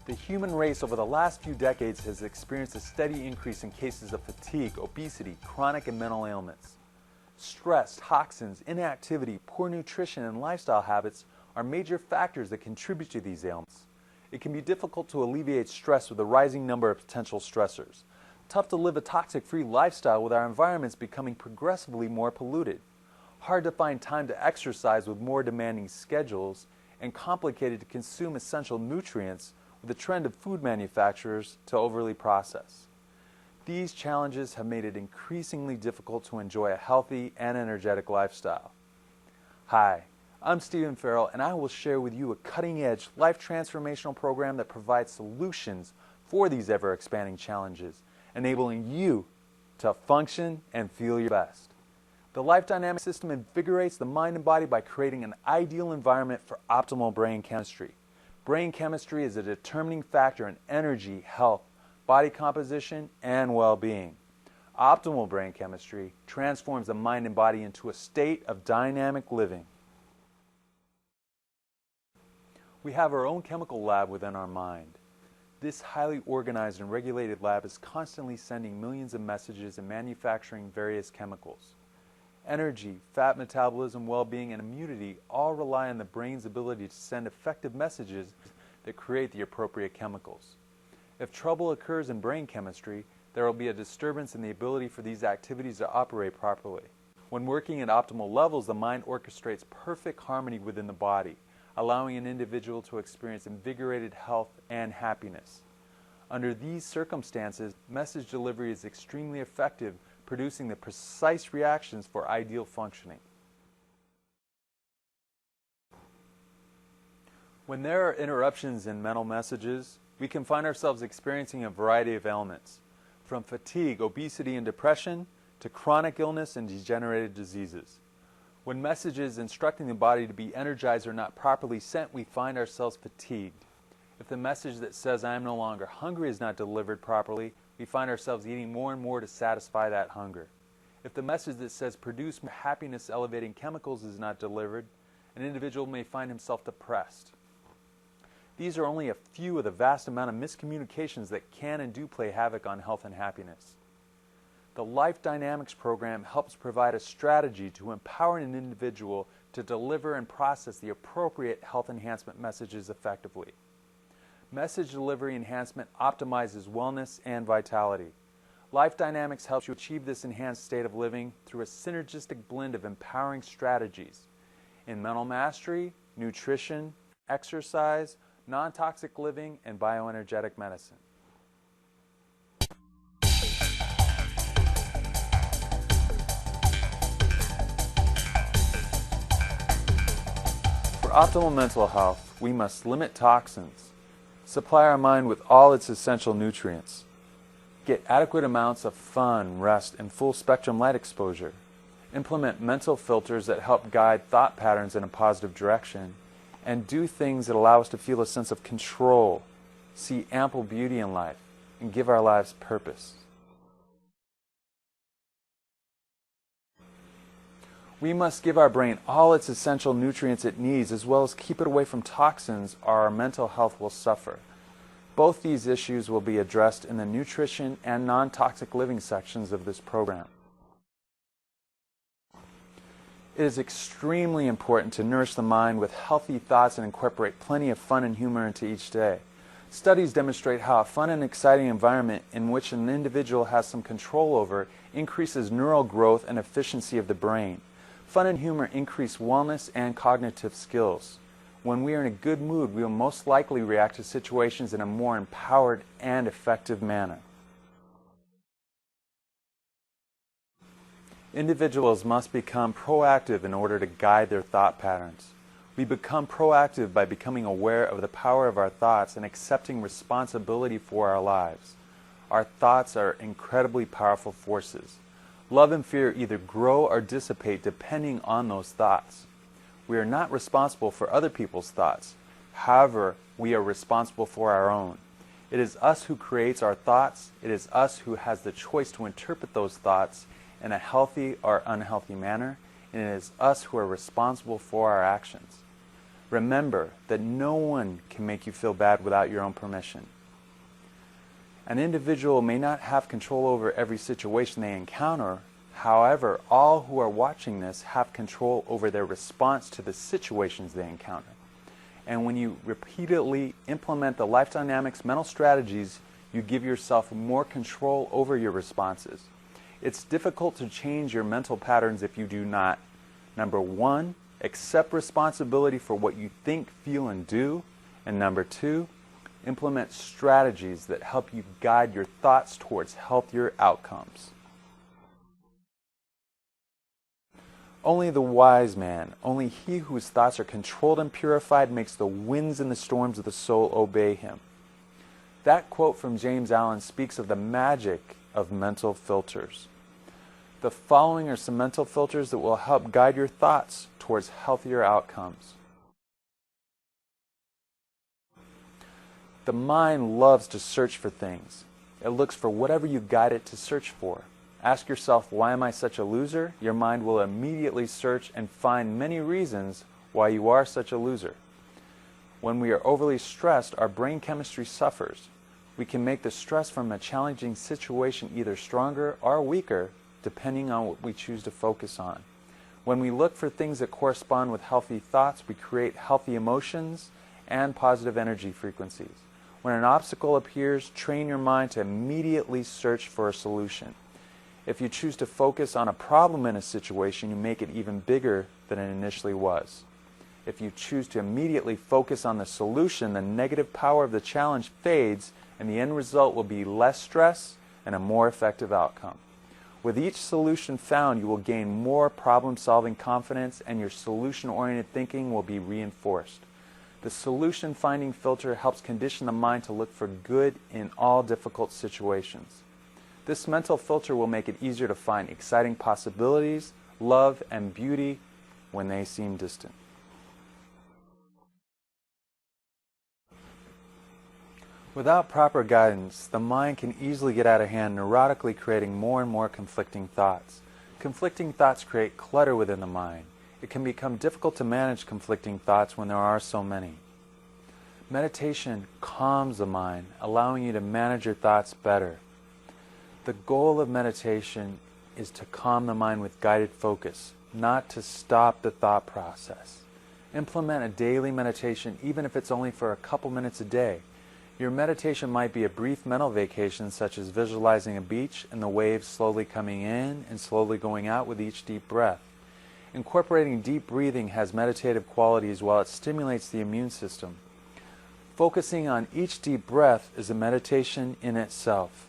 The human race over the last few decades has experienced a steady increase in cases of fatigue, obesity, chronic and mental ailments. Stress, toxins, inactivity, poor nutrition, and lifestyle habits are major factors that contribute to these ailments. It can be difficult to alleviate stress with a rising number of potential stressors. Tough to live a toxic-free lifestyle with our environments becoming progressively more polluted. Hard to find time to exercise with more demanding schedules, and complicated to consume essential nutrients with the trend of food manufacturers to overly process. These challenges have made it increasingly difficult to enjoy a healthy and energetic lifestyle. Hi, I'm Stephen Farrell, and I will share with you a cutting-edge life transformational program that provides solutions for these ever-expanding challenges, enabling you to function and feel your best. The Life Dynamic System invigorates the mind and body by creating an ideal environment for optimal brain chemistry. Brain chemistry is a determining factor in energy, health, body composition, and well-being. Optimal brain chemistry transforms the mind and body into a state of dynamic living. We have our own chemical lab within our mind. This highly organized and regulated lab is constantly sending millions of messages and manufacturing various chemicals. Energy, fat metabolism, well-being, and immunity all rely on the brain's ability to send effective messages that create the appropriate chemicals. If trouble occurs in brain chemistry, there will be a disturbance in the ability for these activities to operate properly. When working at optimal levels, the mind orchestrates perfect harmony within the body, allowing an individual to experience invigorated health and happiness. Under these circumstances, message delivery is extremely effective, producing the precise reactions for ideal functioning. When there are interruptions in mental messages, we can find ourselves experiencing a variety of ailments, from fatigue, obesity, and depression to chronic illness and degenerative diseases. When messages instructing the body to be energized are not properly sent, we find ourselves fatigued. If the message that says I am no longer hungry is not delivered properly, we find ourselves eating more and more to satisfy that hunger. If the message that says produce happiness-elevating chemicals is not delivered, an individual may find himself depressed. These are only a few of the vast amount of miscommunications that can and do play havoc on health and happiness. The Life Dynamics program helps provide a strategy to empower an individual to deliver and process the appropriate health enhancement messages effectively. Message delivery enhancement optimizes wellness and vitality. Life Dynamics helps you achieve this enhanced state of living through a synergistic blend of empowering strategies in mental mastery, nutrition, exercise, non-toxic living, and bioenergetic medicine. For optimal mental health, we must limit toxins, supply our mind with all its essential nutrients, get adequate amounts of fun, rest, and full spectrum light exposure, implement mental filters that help guide thought patterns in a positive direction, and do things that allow us to feel a sense of control, see ample beauty in life, and give our lives purpose. We must give our brain all its essential nutrients it needs, as well as keep it away from toxins, or our mental health will suffer. Both these issues will be addressed in the nutrition and non-toxic living sections of this program. It is extremely important to nourish the mind with healthy thoughts and incorporate plenty of fun and humor into each day. Studies demonstrate how a fun and exciting environment in which an individual has some control over increases neural growth and efficiency of the brain. Fun and humor increase wellness and cognitive skills. When we are in a good mood, we will most likely react to situations in a more empowered and effective manner. Individuals must become proactive in order to guide their thought patterns. We become proactive by becoming aware of the power of our thoughts and accepting responsibility for our lives. Our thoughts are incredibly powerful forces. Love and fear either grow or dissipate depending on those thoughts. We are not responsible for other people's thoughts. However, we are responsible for our own. It is us who creates our thoughts. It is us who has the choice to interpret those thoughts in a healthy or unhealthy manner, and it is us who are responsible for our actions. Remember that no one can make you feel bad without your own permission. An individual may not have control over every situation they encounter. However, all who are watching this have control over their response to the situations they encounter. And when you repeatedly implement the Life Dynamics mental strategies, you give yourself more control over your responses. It's difficult to change your mental patterns if you do not, number one, accept responsibility for what you think, feel, and do, and number two, implement strategies that help you guide your thoughts towards healthier outcomes. Only the wise man, only he whose thoughts are controlled and purified, makes the winds and the storms of the soul obey him. That quote from James Allen speaks of the magic of mental filters. The following are some mental filters that will help guide your thoughts towards healthier outcomes. The mind loves to search for things. It looks for whatever you guide it to search for. Ask yourself, why am I such a loser? Your mind will immediately search and find many reasons why you are such a loser. When we are overly stressed, our brain chemistry suffers. We can make the stress from a challenging situation either stronger or weaker, depending on what we choose to focus on. When we look for things that correspond with healthy thoughts, we create healthy emotions and positive energy frequencies. When an obstacle appears, train your mind to immediately search for a solution. If you choose to focus on a problem in a situation, you make it even bigger than it initially was. If you choose to immediately focus on the solution, the negative power of the challenge fades, and the end result will be less stress and a more effective outcome. With each solution found, you will gain more problem-solving confidence, and your solution-oriented thinking will be reinforced. The solution-finding filter helps condition the mind to look for good in all difficult situations. This mental filter will make it easier to find exciting possibilities, love, and beauty when they seem distant. Without proper guidance, the mind can easily get out of hand, neurotically creating more and more conflicting thoughts. Conflicting thoughts create clutter within the mind. It can become difficult to manage conflicting thoughts when there are so many. Meditation calms the mind, allowing you to manage your thoughts better. The goal of meditation is to calm the mind with guided focus, not to stop the thought process. Implement a daily meditation, even if it's only for a couple minutes a day. Your meditation might be a brief mental vacation, such as visualizing a beach and the waves slowly coming in and slowly going out with each deep breath. Incorporating deep breathing has meditative qualities while it stimulates the immune system. Focusing on each deep breath is a meditation in itself.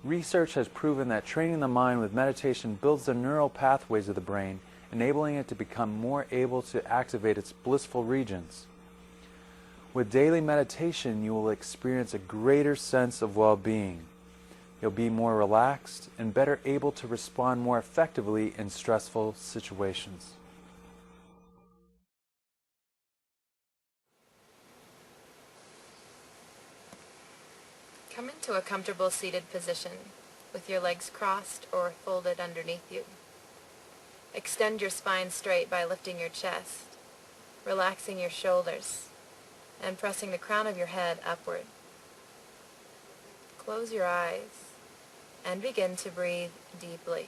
Research has proven that training the mind with meditation builds the neural pathways of the brain, enabling it to become more able to activate its blissful regions. With daily meditation, you will experience a greater sense of well-being. You'll be more relaxed and better able to respond more effectively in stressful situations. Come into a comfortable seated position with your legs crossed or folded underneath you. Extend your spine straight by lifting your chest, relaxing your shoulders, and pressing the crown of your head upward. Close your eyes and begin to breathe deeply.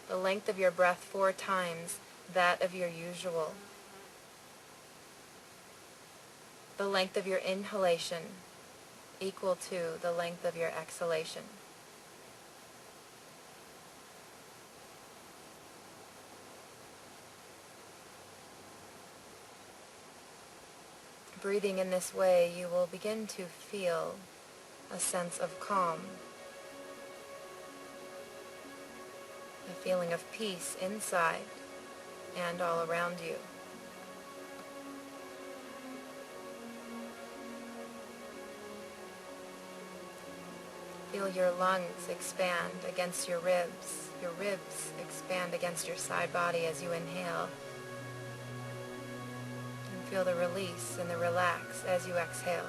The length of your breath 4 times that of your usual. The length of your inhalation equal to the length of your exhalation. Breathing in this way, you will begin to feel a sense of calm, a feeling of peace inside and all around you. Feel your lungs expand against your ribs expand against your side body as you inhale. Feel the release and the relax as you exhale.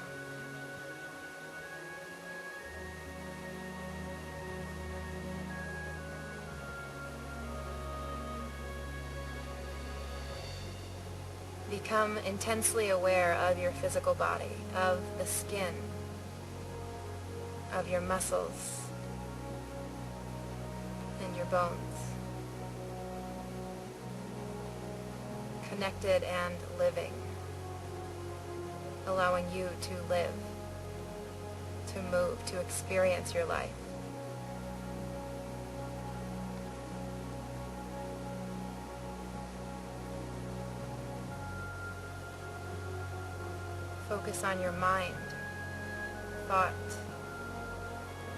Become intensely aware of your physical body, of the skin, of your muscles, and your bones. Connected and living, allowing you to live, to move, to experience your life. Focus on your mind, thought,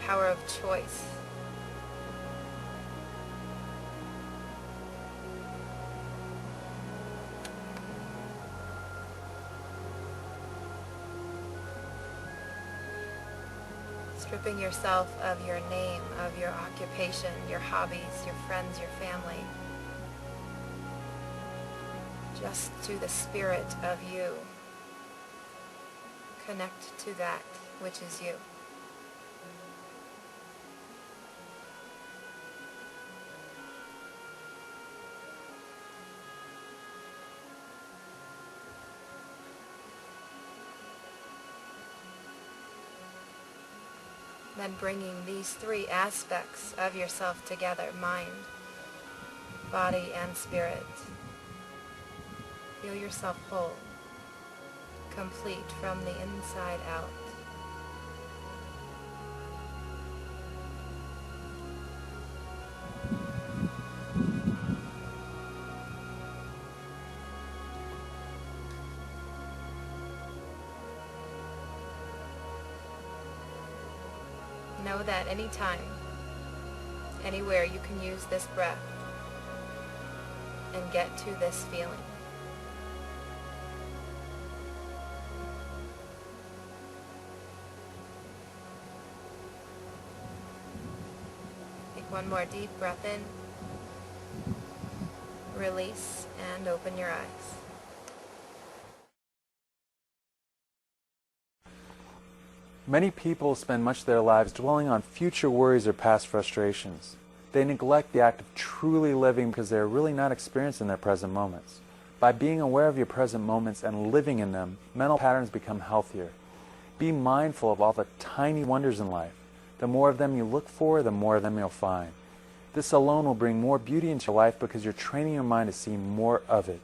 power of choice. Stripping yourself of your name, of your occupation, your hobbies, your friends, your family. Just to the spirit of you. Connect to that which is you. Then bringing these three aspects of yourself together, mind, body, and spirit. Feel yourself whole, complete from the inside out. Know that anytime, anywhere, you can use this breath and get to this feeling. Take one more deep breath in, release, and open your eyes. Many people spend much of their lives dwelling on future worries or past frustrations. They neglect the act of truly living because they are really not experiencing their present moments. By being aware of your present moments and living in them, mental patterns become healthier. Be mindful of all the tiny wonders in life. The more of them you look for, the more of them you'll find. This alone will bring more beauty into your life because you're training your mind to see more of it.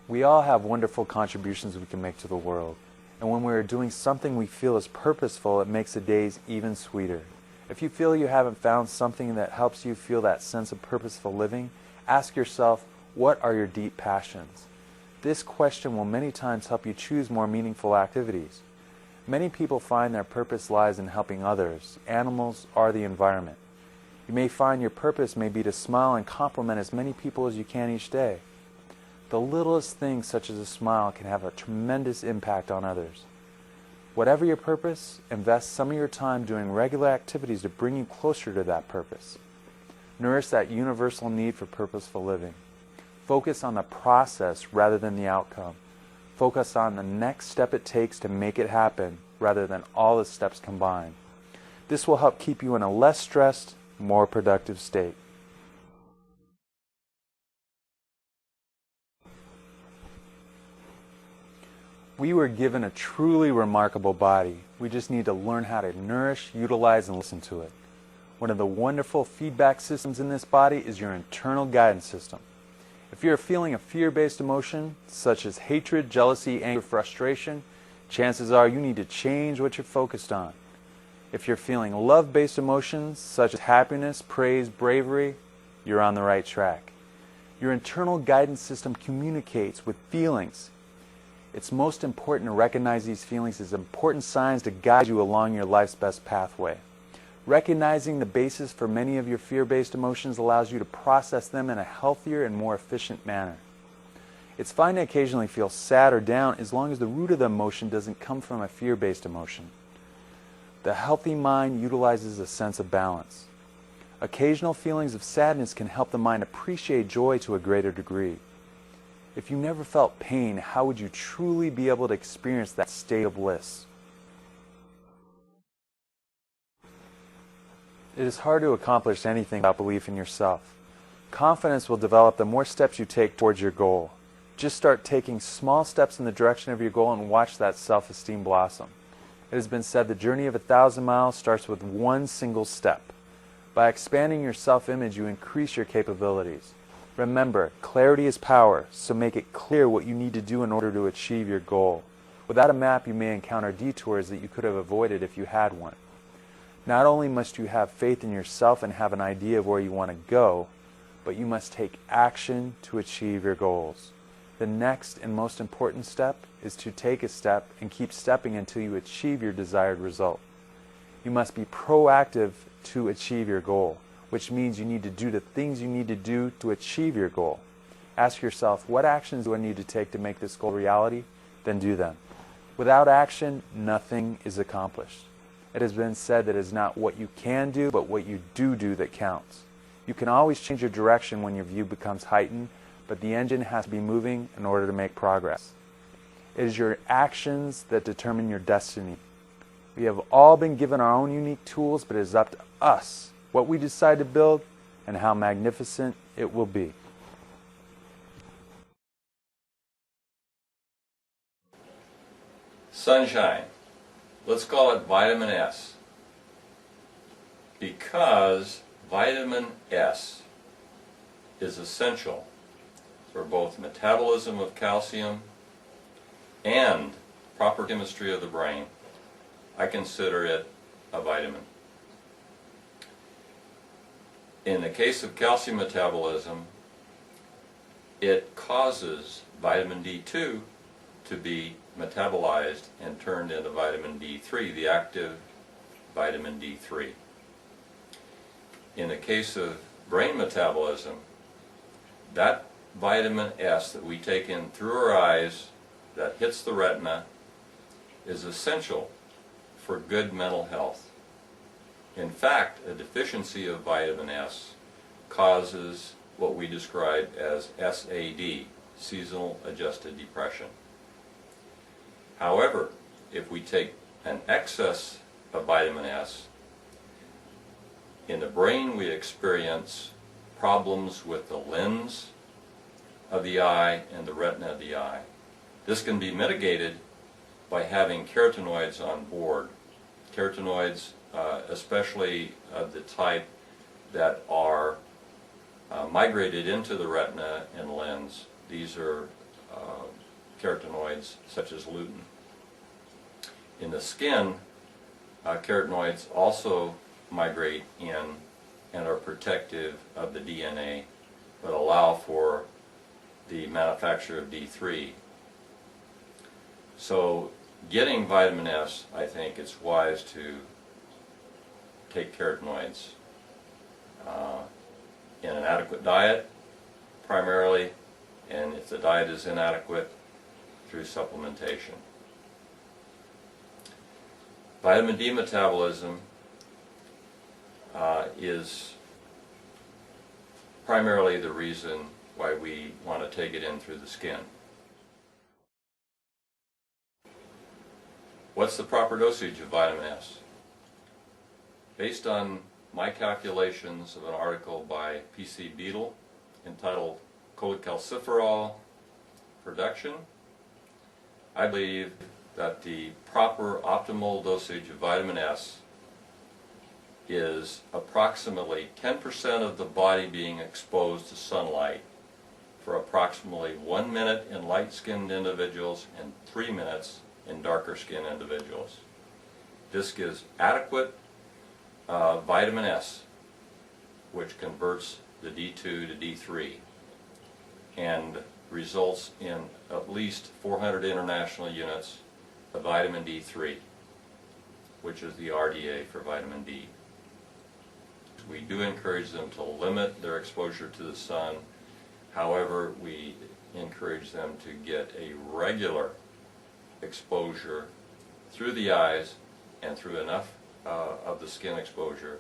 We all have wonderful contributions we can make to the world. And when we are doing something we feel is purposeful, it makes the days even sweeter. If you feel you haven't found something that helps you feel that sense of purposeful living, ask yourself, what are your deep passions? This question will many times help you choose more meaningful activities. Many people find their purpose lies in helping others, animals, or the environment. You may find your purpose may be to smile and compliment as many people as you can each day. The littlest things, such as a smile, can have a tremendous impact on others. Whatever your purpose, invest some of your time doing regular activities to bring you closer to that purpose. Nourish that universal need for purposeful living. Focus on the process rather than the outcome. Focus on the next step it takes to make it happen rather than all the steps combined. This will help keep you in a less stressed, more productive state. We were given a truly remarkable body. We just need to learn how to nourish, utilize, and listen to it. One of the wonderful feedback systems in this body is your internal guidance system. If you're feeling a fear-based emotion, such as hatred, jealousy, anger, frustration, chances are you need to change what you're focused on. If you're feeling love-based emotions, such as happiness, praise, bravery, you're on the right track. Your internal guidance system communicates with feelings. It's most important to recognize these feelings as important signs to guide you along your life's best pathway. Recognizing the basis for many of your fear-based emotions allows you to process them in a healthier and more efficient manner. It's fine to occasionally feel sad or down as long as the root of the emotion doesn't come from a fear-based emotion. The healthy mind utilizes a sense of balance. Occasional feelings of sadness can help the mind appreciate joy to a greater degree. If you never felt pain, how would you truly be able to experience that state of bliss? It is hard to accomplish anything without belief in yourself. Confidence will develop the more steps you take towards your goal. Just start taking small steps in the direction of your goal and watch that self-esteem blossom. It has been said the journey of 1,000 miles starts with one single step. By expanding your self-image, you increase your capabilities. Remember, clarity is power, so make it clear what you need to do in order to achieve your goal. Without a map, you may encounter detours that you could have avoided if you had one. Not only must you have faith in yourself and have an idea of where you want to go, but you must take action to achieve your goals. The next and most important step is to take a step and keep stepping until you achieve your desired result. You must be proactive to achieve your goal, which means you need to do the things you need to do to achieve your goal. Ask yourself, what actions do I need to take to make this goal a reality? Then do them. Without action, nothing is accomplished. It has been said that it is not what you can do, but what you do that counts. You can always change your direction when your view becomes heightened, but the engine has to be moving in order to make progress. It is your actions that determine your destiny. We have all been given our own unique tools, but it is up to us what we decide to build and how magnificent it will be. Sunshine. Let's call it vitamin S. Because vitamin S is essential for both metabolism of calcium and proper chemistry of the brain, I consider it a vitamin. In the case of calcium metabolism, it causes vitamin D2 to be metabolized and turned into vitamin D3, the active vitamin D3. In the case of brain metabolism, that vitamin S that we take in through our eyes, that hits the retina, is essential for good mental health. In fact, a deficiency of vitamin S causes what we describe as SAD, seasonal adjusted depression. However, if we take an excess of vitamin S, in the brain we experience problems with the lens of the eye and the retina of the eye. This can be mitigated by having carotenoids on board. Carotenoids, especially of the type that are migrated into the retina and lens. These are carotenoids such as lutein. In the skin, carotenoids also migrate in and are protective of the DNA, but allow for the manufacture of D3. So getting vitamin S, I think it's wise to take carotenoids in an adequate diet primarily, and if the diet is inadequate, through supplementation. Vitamin D metabolism is primarily the reason why we want to take it in through the skin. What's the proper dosage of vitamin S? Based on my calculations of an article by P.C. Beadle entitled Cholecalciferol Production, I believe that the proper optimal dosage of vitamin S is approximately 10% of the body being exposed to sunlight for approximately 1 minute in light-skinned individuals and 3 minutes in darker-skinned individuals. This gives adequate vitamin S, which converts the D2 to D3 and results in at least 400 international units of vitamin D3, which is the RDA for vitamin D. We do encourage them to limit their exposure to the sun. However, we encourage them to get a regular exposure through the eyes and through enough of the skin exposure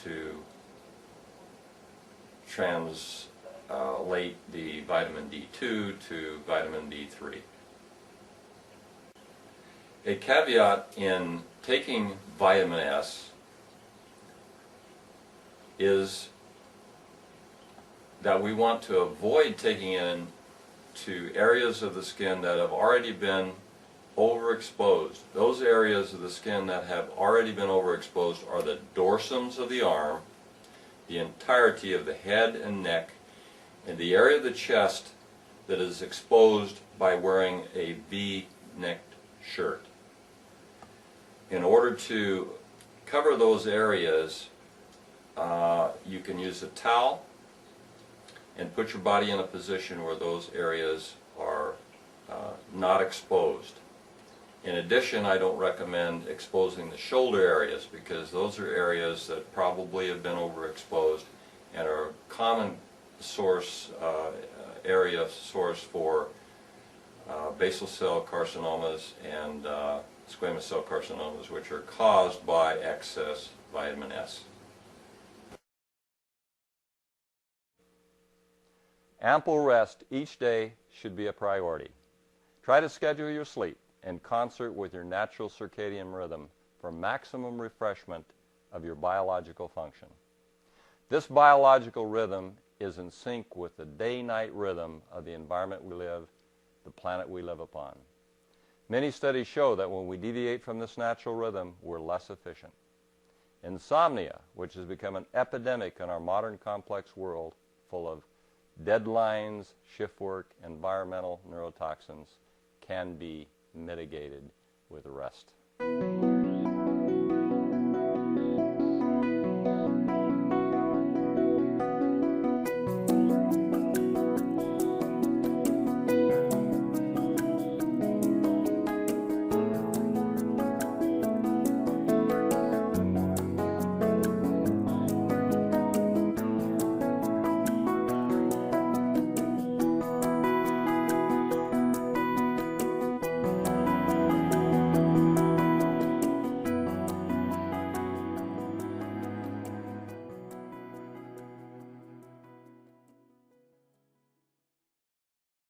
to translate the vitamin D2 to vitamin D3. A caveat in taking vitamin S is that we want to avoid taking in to areas of the skin that have already been overexposed. Those areas of the skin that have already been overexposed are the dorsums of the arm, the entirety of the head and neck, and the area of the chest that is exposed by wearing a V-necked shirt. In order to cover those areas, you can use a towel and put your body in a position where those areas are not exposed. In addition, I don't recommend exposing the shoulder areas because those are areas that probably have been overexposed and are a common source, area source for basal cell carcinomas and squamous cell carcinomas, which are caused by excess vitamin S. Ample rest each day should be a priority. Try to schedule your sleep in concert with your natural circadian rhythm for maximum refreshment of your biological function. This biological rhythm is in sync with the day-night rhythm of the environment we live, the planet we live upon. Many studies show that when we deviate from this natural rhythm, we're less efficient. Insomnia, which has become an epidemic in our modern complex world full of deadlines, shift work, environmental neurotoxins, can be mitigated with rest.